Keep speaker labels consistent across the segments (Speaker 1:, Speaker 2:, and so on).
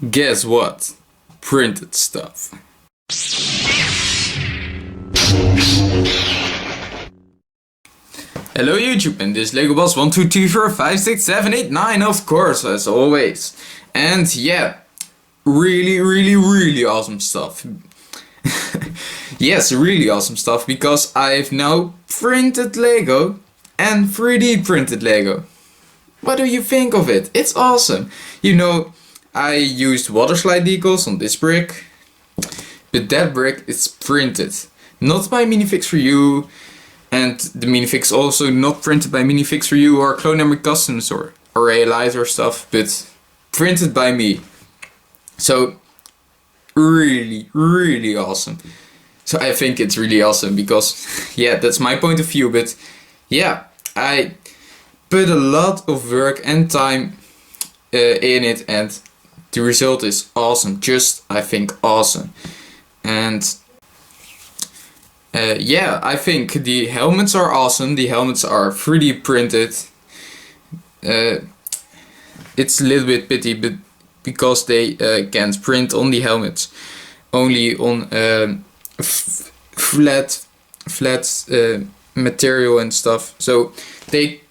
Speaker 1: Guess what? Printed stuff. Hello YouTube, and this is Lego Boss 1, 2, 3, 4, 5, 6, 7, 8, 9, of course, as always. And yeah, really awesome stuff. Yes, really awesome stuff, because I've now printed Lego and 3D printed Lego. What do you think of it? It's awesome. You know, I used water slide decals on this brick, but that brick is printed. Not by Minifigure for You, and the Minifig's also not printed by Minifigure for You or Clone Army Customs or ALIs or stuff, but printed by me. So really awesome. So I think it's really awesome because yeah, that's my point of view, but yeah, I put a lot of work and time in it, and the result is awesome. Just, I think, awesome. And yeah, I think the helmets are awesome. The helmets are 3D printed. It's a little bit pity, but because they can't print on the helmets, only on flat material and stuff. So they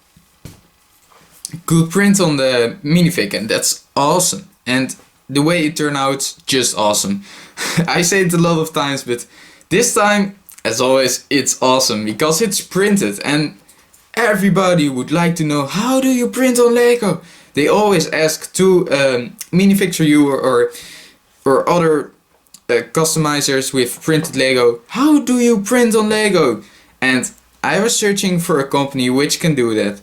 Speaker 1: could print on the minifig, and that's awesome. And the way it turned out, just awesome. I say it a lot of times, but this time, as always, it's awesome because it's printed, and everybody would like to know, how do you print on Lego? They always ask to Minifigure for You or other customizers with printed Lego, how do you print on Lego? And I was searching for a company which can do that,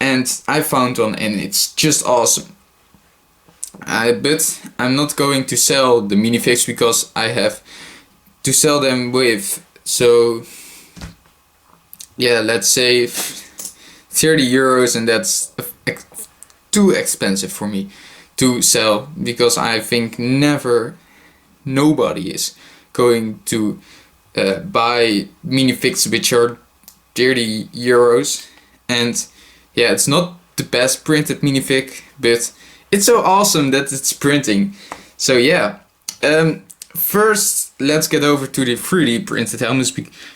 Speaker 1: and I found one, and it's just awesome. But I'm not going to sell the minifigs because I have to sell them with, so yeah, let's say 30 euros, and that's too expensive for me to sell, because I think nobody is going to buy minifigs which are 30 euros. And yeah, it's not the best printed minifig, but it's so awesome that it's printing. So yeah, first let's get over to the 3D printed helmets,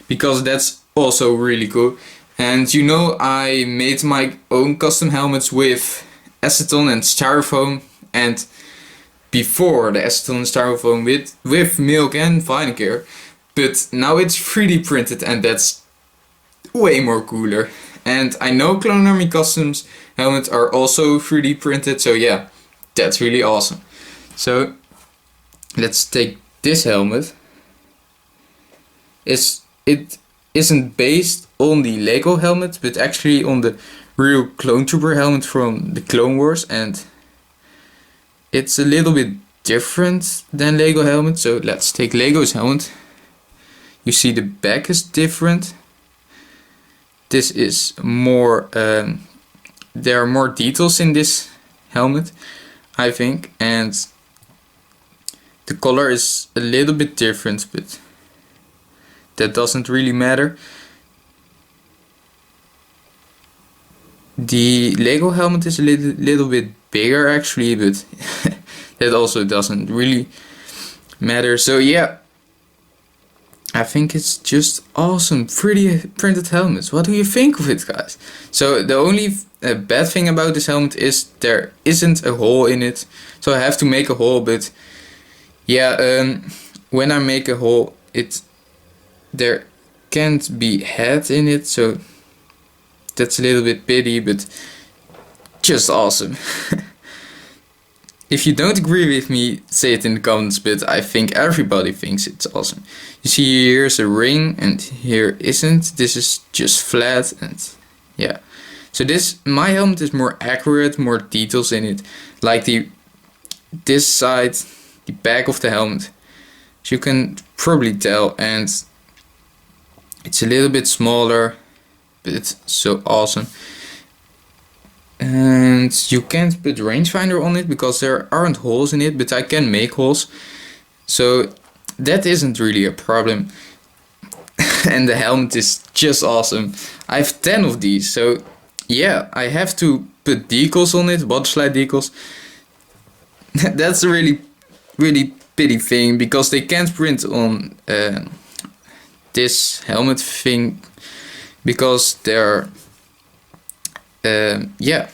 Speaker 1: because that's also really cool. And you know, I made my own custom helmets with acetone and styrofoam, and before the acetone and styrofoam with milk and Minifigure, but now it's 3D printed, and that's way more cooler. And I know Clone Army Customs helmets are also 3D printed, so yeah, that's really awesome. So let's take this helmet. It isn't based on the Lego helmet, but actually on the real Clone Trooper helmet from the Clone Wars, and it's a little bit different than Lego helmet. So let's take Lego's helmet. You see the back is different. This is more, there are more details in this helmet, I think, and the color is a little bit different, but that doesn't really matter. The Lego helmet is a little bit bigger actually, but that also doesn't really matter. So yeah, I think it's just awesome. 3D printed helmets. What do you think of it, guys? So the only bad thing about this helmet is there isn't a hole in it. So I have to make a hole, but yeah, when I make a hole, there can't be head in it, so that's a little bit pity, but just awesome. If you don't agree with me, say it in the comments, but I think everybody thinks it's awesome. You see, here's a ring and here isn't. This is just flat, and yeah. So my helmet is more accurate, more details in it. Like this side, the back of the helmet, as you can probably tell, and it's a little bit smaller, but it's so awesome. And you can't put rangefinder on it because there aren't holes in it, but I can make holes, so that isn't really a problem. And the helmet is just awesome. I have 10 of these, so yeah, I have to put decals on it, water slide decals. that's a really pity thing, because they can't print on this helmet thing, because they're yeah,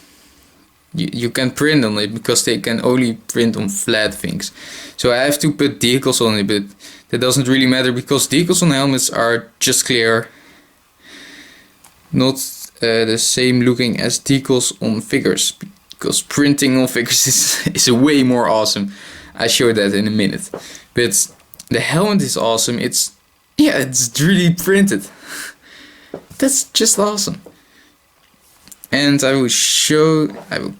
Speaker 1: you can print on it because they can only print on flat things. So I have to put decals on it, but that doesn't really matter because decals on helmets are just clear, not the same looking as decals on figures, because printing on figures is way more awesome. I show that in a minute. But the helmet is awesome. It's 3D printed. That's just awesome. And I will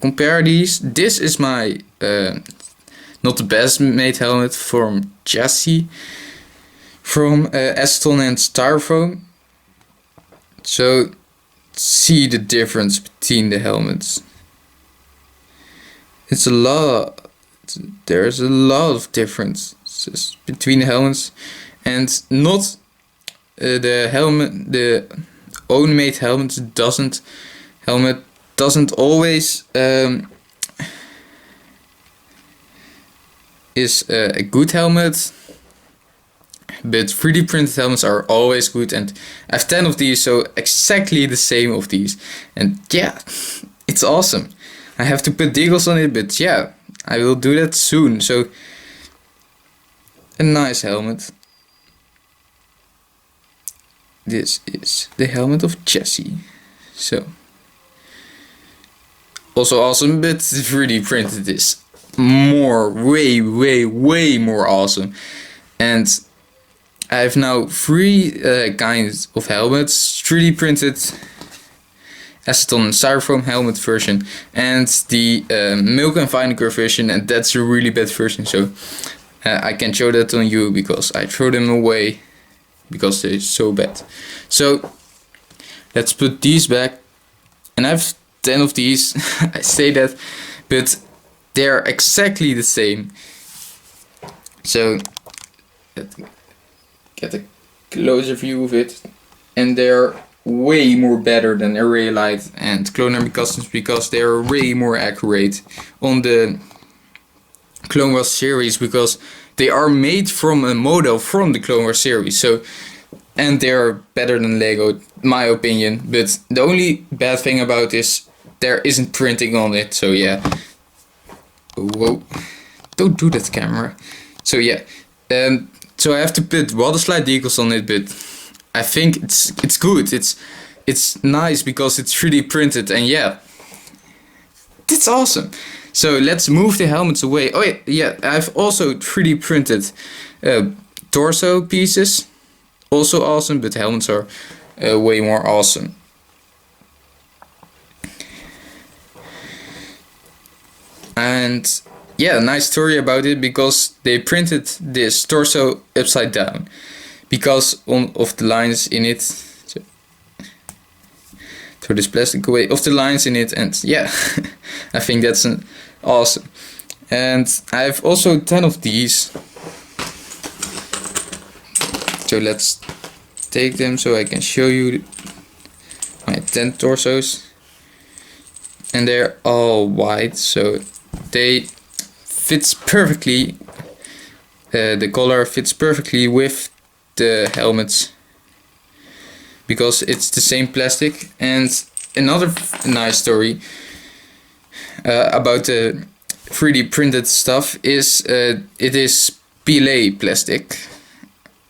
Speaker 1: compare these. This is my not the best made helmet from chassis, from acetone and styrofoam. So see the difference between the helmets. There's a lot of differences between the helmets, and not the own made helmet doesn't always is a good helmet, but 3D printed helmets are always good, and I have 10 of these, so exactly the same of these, and yeah, it's awesome. I have to put decals on it, but yeah, I will do that soon. So a nice helmet. This is the helmet of chassis. So also awesome, but 3D printed is way more awesome. And I have now 3 kinds of helmets: 3D printed, acetone and styrofoam helmet version, and the milk and vinegar version, and that's a really bad version, so I can't show that on you because I throw them away because they're so bad. So let's put these back, and I have 10 of these. I say that, but they're exactly the same. So let's get a closer view of it, and they're way more better than Array Light and Clone Army Customs because they're way more accurate on the Clone Wars series, because they are made from a model from the Clone Wars series. So, and they're better than Lego, my opinion. But the only bad thing about this, there isn't printing on it. So yeah. Whoa! Don't do that, camera. So yeah. So I have to put water slide decals on it, but I think it's good. It's nice because it's 3D printed, and yeah, it's awesome. So let's move the helmets away. Oh yeah, I've also 3D printed torso pieces, also awesome, but helmets are way more awesome. And yeah, nice story about it, because they printed this torso upside down because of the lines in it. So, throw this plastic away, of the lines in it, and yeah, I think that's awesome. And I have also 10 of these. So let's take them so I can show you my 10 torsos. And they're all white, so they fits perfectly. The color fits perfectly with the helmets because it's the same plastic. And another nice story about the 3D printed stuff is it is PLA plastic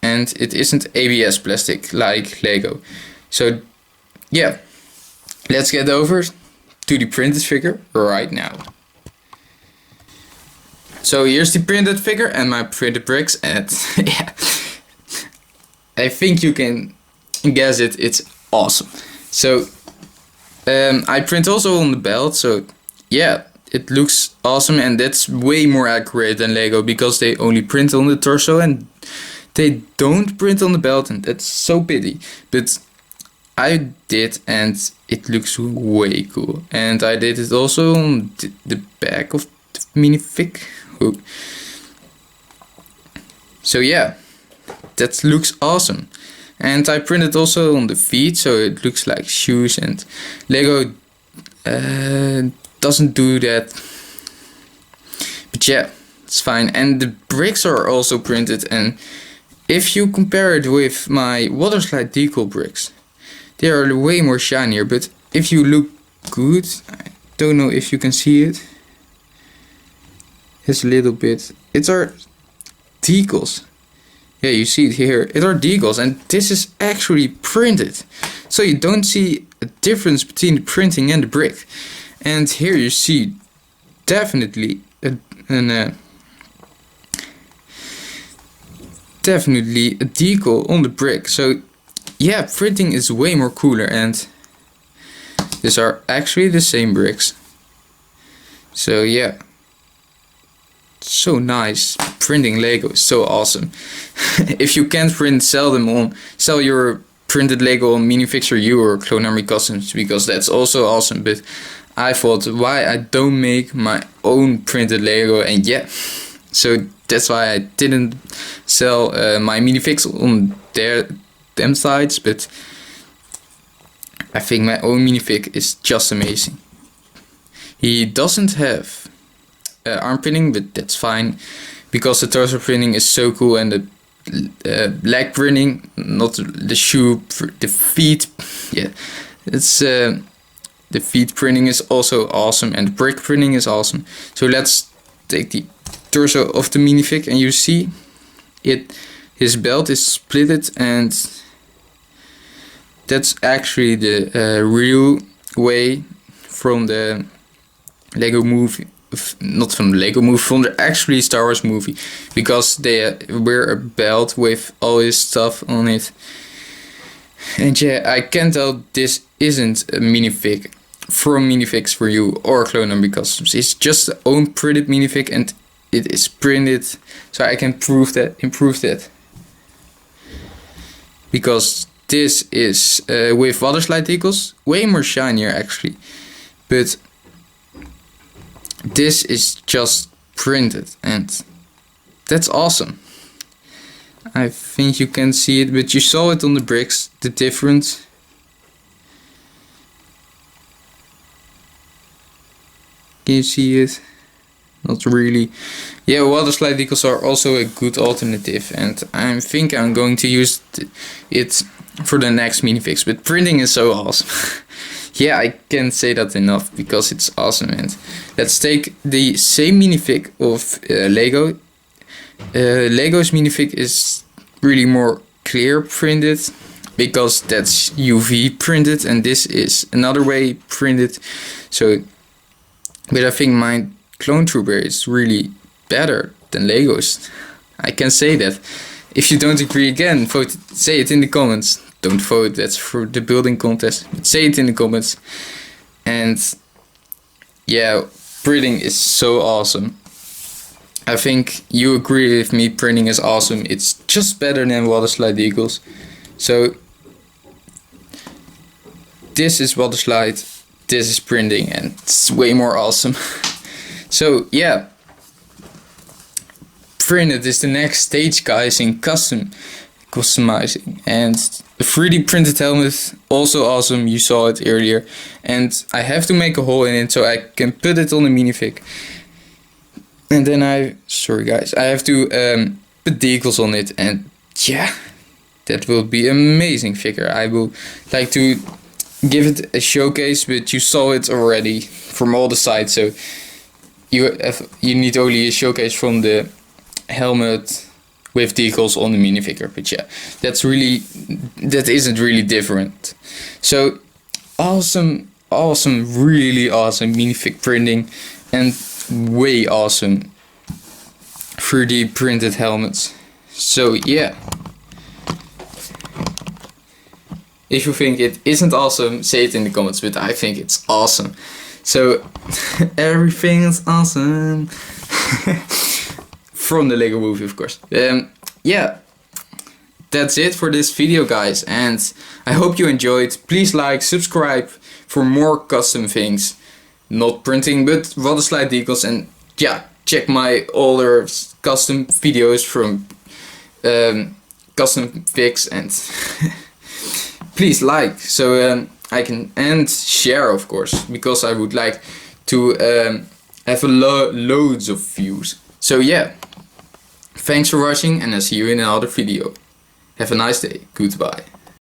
Speaker 1: and it isn't ABS plastic like Lego. So yeah, let's get over to the printed figure right now. So here's the printed figure and my printed bricks, and yeah, I think you can guess it, it's awesome. So I print also on the belt, so yeah, it looks awesome, and that's way more accurate than Lego because they only print on the torso and they don't print on the belt, and that's so pity. But I did, and it looks way cool. And I did it also on the back of the minifig. So yeah, that looks awesome. And I printed also on the feet, so it looks like shoes, and Lego doesn't do that. But yeah, it's fine. And the bricks are also printed, and if you compare it with my water slide decal bricks, they are way more shinier. But if you look good, I don't know if you can see it. It's a little bit. It are decals. Yeah, you see it here. It are decals, and this is actually printed. So you don't see a difference between the printing and the brick. And here you see definitely definitely a decal on the brick. So yeah, printing is way more cooler, and these are actually the same bricks. So yeah, so nice. Printing Lego is so awesome. If you can't print, sell your printed Lego on Minifigure U or Clone Army Customs, because that's also awesome. But I thought, why I don't make my own printed Lego? And yeah, so that's why I didn't sell my minifigs on them sites. But I think my own minifig is just amazing. He doesn't have arm printing, but that's fine, because the torso printing is so cool, and the leg printing, not the shoe, the feet. Yeah, it's the feet printing is also awesome, and the brick printing is awesome. So let's take the torso of the minifig, and you see it. His belt is splitted, and that's actually the real way from the Lego movie. Not from the Lego movie, from the actually Star Wars movie, because they wear a belt with all his stuff on it. And yeah, I can tell this isn't a minifig from Minifigs for You or Clone Army Customs. It's just the own printed minifig, and it is printed, so I can improve that. Because this is with water slide decals, way more shinier actually, but this is just printed, and that's awesome. I think you can see it, but you saw it on the bricks, the difference. Can you see it? Not really. Yeah, water slide decals are also a good alternative, and I think I'm going to use it for the next minifigs. But printing is so awesome. Yeah, I can't say that enough, because it's awesome. And let's take the same minifig of Lego. Lego's minifig is really more clear printed, because that's UV printed, and this is another way printed. So, but I think my Clone Trooper is really better than Lego's. I can say that. If you don't agree, again, vote, say it in the comments. Don't vote, that's for the building contest. But say it in the comments. And yeah, printing is so awesome. I think you agree with me, printing is awesome. It's just better than water slide decals. So this is water slide, this is printing, and it's way more awesome. So yeah, printed is the next stage, guys, in customizing. And the 3D printed helmet, also awesome, you saw it earlier. And I have to make a hole in it so I can put it on the minifig. And then sorry guys, I have to put decals on it, and yeah, that will be amazing figure. I will like to give it a showcase, but you saw it already from all the sides, so you need only a showcase from the helmet with decals on the minifigure. But yeah, that isn't really different. So awesome, really awesome minifig printing, and way awesome 3D printed helmets. So yeah, if you think it isn't awesome, say it in the comments, but I think it's awesome. So everything is awesome. From the Lego movie, of course. Yeah, that's it for this video, guys, and I hope you enjoyed. Please like, subscribe for more custom things. Not printing, but water slide decals, and yeah, check my older custom videos from custom figs, and please like, so I can, and share, of course, because I would like to have loads of views. So yeah, thanks for watching and I'll see you in another video. Have a nice day. Goodbye.